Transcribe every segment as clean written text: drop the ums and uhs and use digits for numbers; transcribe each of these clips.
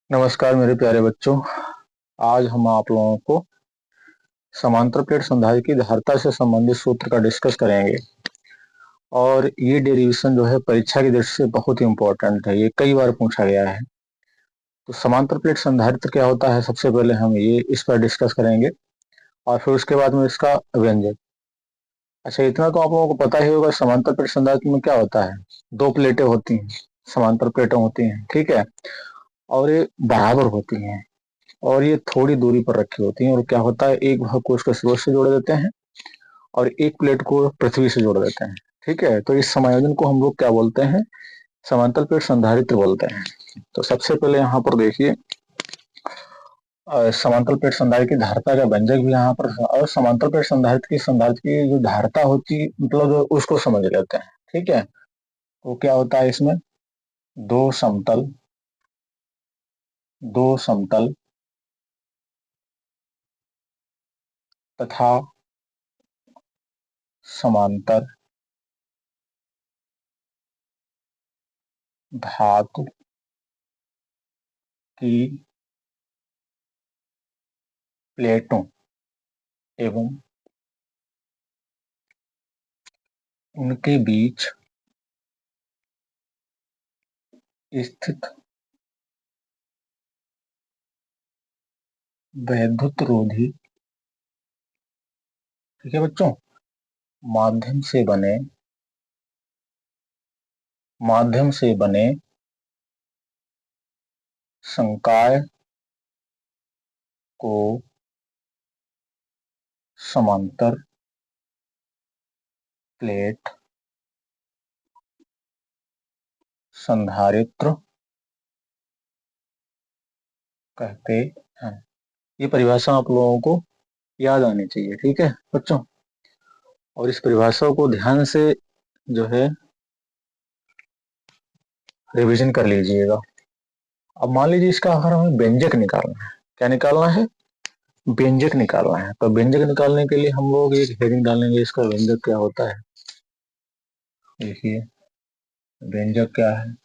नमस्कार मेरे प्यारे बच्चों। आज हम आप लोगों को समांतर प्लेट संधारित्र की धारिता से संबंधित सूत्र का डिस्कस करेंगे। और ये डेरिवेशन जो है परीक्षा की दृष्टि से बहुत ही इंपॉर्टेंट है, ये कई बार पूछा गया है। तो समांतर प्लेट संधारित्र क्या होता है, सबसे पहले हम ये इस पर डिस्कस करेंगे और फिर उसके बाद में इसका व्यंजक। अच्छा, इतना तो आप लोगों को पता ही होगा, समांतर प्लेट संधारित्र में क्या होता है, दो प्लेटें होती हैं, समांतर प्लेटें होती हैं, ठीक है। और ये बराबर होती हैं और ये थोड़ी दूरी पर रखी होती हैं। और क्या होता है, एक भाग को उसके स्रोत से जोड़ देते हैं और एक प्लेट को पृथ्वी से जोड़ देते हैं, ठीक है। तो इस समायोजन को हम लोग क्या बोलते हैं, समांतर प्लेट संधारित्र बोलते हैं। तो सबसे पहले यहाँ पर देखिए, समांतर प्लेट संधारित्र की धारिता का व्यंजक भी यहाँ पर, और समांतर प्लेट संधारित्र की जो धारिता होती मतलब उसको समझ लेते हैं, ठीक है। तो क्या होता है इसमें, दो समतल दो समतल तथा समांतर धातु की प्लेटों एवं उनके बीच स्थित वैद्युतरोधी, ठीक है बच्चों, माध्यम से बने संकाय को समांतर प्लेट संधारित्र कहते हैं। ये परिभाषा आप लोगों को याद आनी चाहिए, ठीक है बच्चों। और इस परिभाषा को ध्यान से जो है रिवीजन कर लीजिएगा। अब मान लीजिए इसका अगर हमें व्यंजक निकालना है, क्या निकालना है, व्यंजक निकालना है। तो व्यंजक निकालने के लिए हम लोग एक हेडिंग डालेंगे, इसका व्यंजक क्या होता है। देखिए व्यंजक क्या है,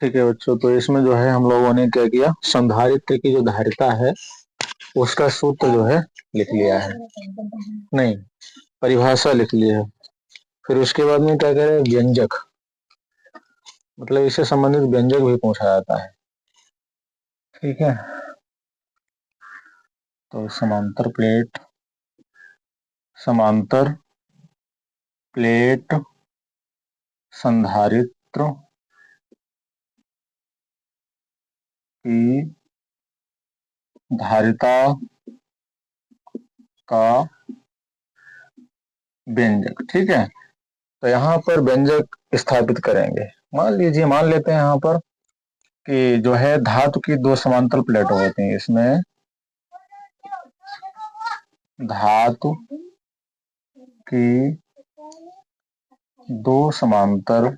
ठीक है बच्चों। तो इसमें जो है हम लोगों ने क्या किया, संधारित्र की जो धारिता है उसका सूत्र जो है लिख लिया है, नहीं परिभाषा लिख ली है। फिर उसके बाद में क्या करें, व्यंजक, मतलब इससे संबंधित व्यंजक भी पूछा जाता है, ठीक है। तो समांतर प्लेट संधारित्र की धारिता का व्यंजक, ठीक है। तो यहाँ पर व्यंजक स्थापित करेंगे। मान लेते हैं यहाँ पर कि जो है धातु की दो समांतर प्लेटें होती हैं, इसमें धातु की दो समांतर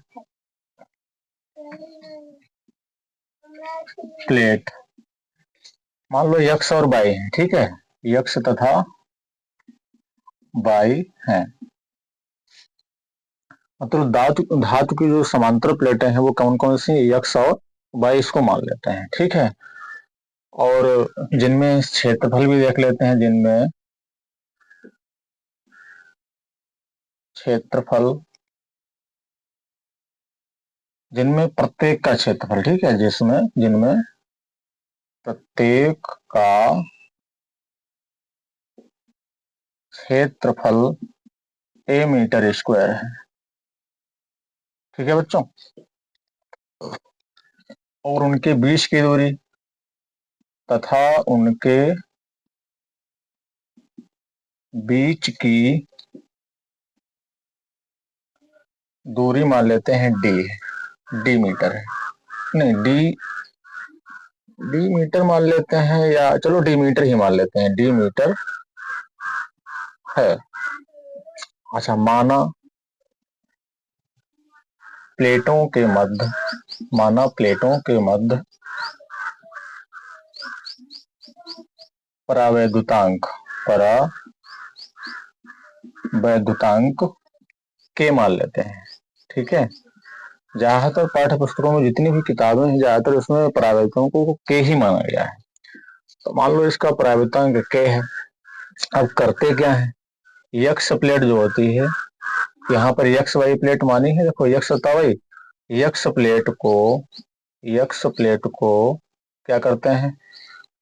प्लेट, मान लो यक्स और वाई है, ठीक है, यक्स तथा वाई है। मतलब धातु की जो समांतर प्लेटें हैं वो कौन कौन सी, यक्स और वाई, इसको मान लेते हैं, ठीक है। और जिनमें क्षेत्रफल भी देख लेते हैं, क्षेत्रफल जिनमें प्रत्येक का क्षेत्रफल, ठीक है, जिनमें प्रत्येक का क्षेत्रफल ए मीटर स्क्वायर है, ठीक है बच्चों। और उनके बीच की दूरी तथा उनके बीच की दूरी मान लेते हैं डी मीटर है, नहीं डी मीटर मान लेते हैं, या चलो डी मीटर ही मान लेते हैं, डी मीटर है। अच्छा, माना प्लेटों के मध्य परावैद्युतांक वैद्युतांक के मान लेते हैं। ठीक है, ज्यादातर पाठ्य पुस्तकों में जितनी भी किताबें हैं ज्यादातर उसमें परावर्तकों को के ही माना गया है। तो मान लो इसका परावर्तक के है। अब करते क्या है, यक्स प्लेट जो होती है, यहाँ पर यक्स वाई प्लेट मानी है, देखो यक्स तथा वाई, यक्स प्लेट को क्या करते हैं,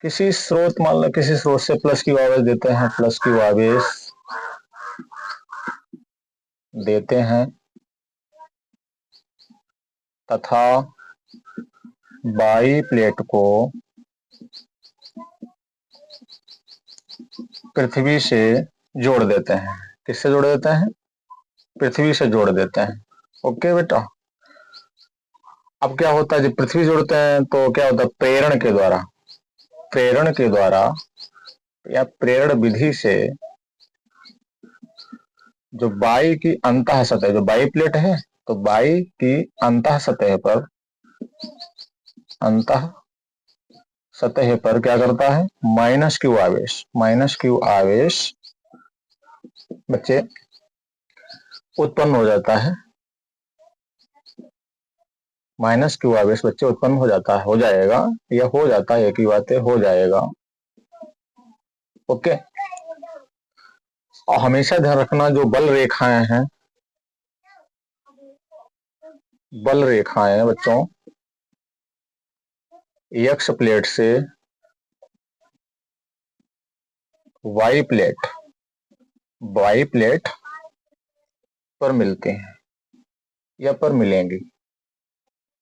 किसी स्रोत, मान लो किसी स्रोत से प्लस क्यू आवेश देते हैं, प्लस क्यू आवेश देते हैं तथा बाई प्लेट को पृथ्वी से जोड़ देते हैं। किससे जोड़ देते हैं, पृथ्वी से जोड़ देते हैं। ओके बेटा, अब क्या होता है, जब पृथ्वी जोड़ते हैं तो क्या होता है, प्रेरण के द्वारा या प्रेरण विधि से जो बाई की अंतः सतह, जो बाई प्लेट है, तो बाई की अंतः सतह पर क्या करता है, माइनस क्यू आवेश बच्चे उत्पन्न हो जाता है। माइनस क्यू आवेश बच्चे उत्पन्न हो जाता है, हो जाएगा, या हो जाता है, एक ही बात है, हो जाएगा। ओके, और हमेशा ध्यान रखना जो बल रेखाएं बच्चों यक्स प्लेट से वाई प्लेट पर मिलते हैं या पर मिलेंगी।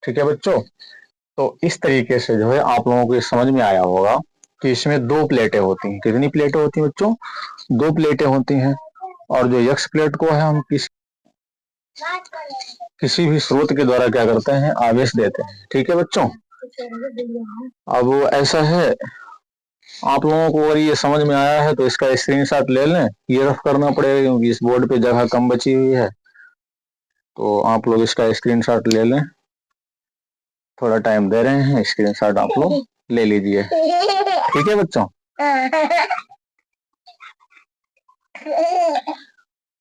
ठीक है बच्चों, तो इस तरीके से जो है आप लोगों को ये समझ में आया होगा कि इसमें दो प्लेटें होती हैं। कितनी प्लेटें होती हैं बच्चों, दो प्लेटें होती हैं। और जो यक्स प्लेट को है हम किसी भी स्रोत के द्वारा क्या करते हैं, आवेश देते हैं। ठीक है बच्चों, अब ऐसा है, आप लोगों को अगर ये समझ में आया है तो इसका स्क्रीनशॉट ले लें, ये रफ करना पड़ेगा क्योंकि इस बोर्ड पे जगह कम बची हुई है। तो आप लोग इसका स्क्रीनशॉट ले लें, थोड़ा टाइम दे रहे हैं, स्क्रीनशॉट आप लोग ले लीजिए। ठीक है बच्चों,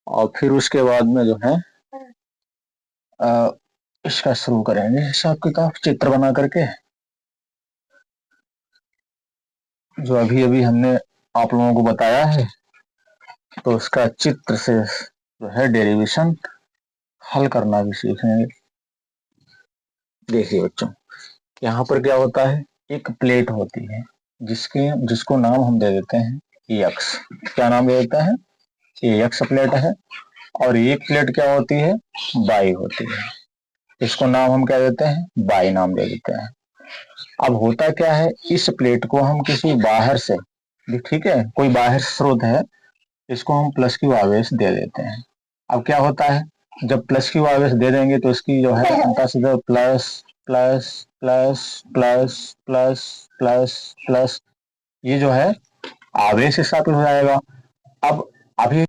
और फिर उसके बाद में जो है इसका शुरू करेंगे हिसाब किताब चित्र बना करके। जो अभी अभी हमने आप लोगों को बताया है तो उसका चित्र से जो है डेरिवेशन हल करना भी सीखेंगे। देखिए बच्चों, यहाँ पर क्या होता है, एक प्लेट होती है जिसको नाम हम दे देते हैं यक्स। क्या नाम दे देते हैं, ये यक्स प्लेट है। और एक प्लेट क्या होती है, बाई होती है, इसको नाम हम क्या देते हैं, बाई नाम दे देते हैं। अब होता क्या है, इस प्लेट को हम किसी बाहर से, ठीक है, कोई बाहर स्रोत है, इसको हम प्लस क्यू आवेश दे देते हैं। अब क्या होता है, जब प्लस क्यू आवेश दे देंगे तो इसकी जो है अंतः plus plus plus plus plus plus plus, ये जो है आवेश स्थापित हो जाएगा। अब अभी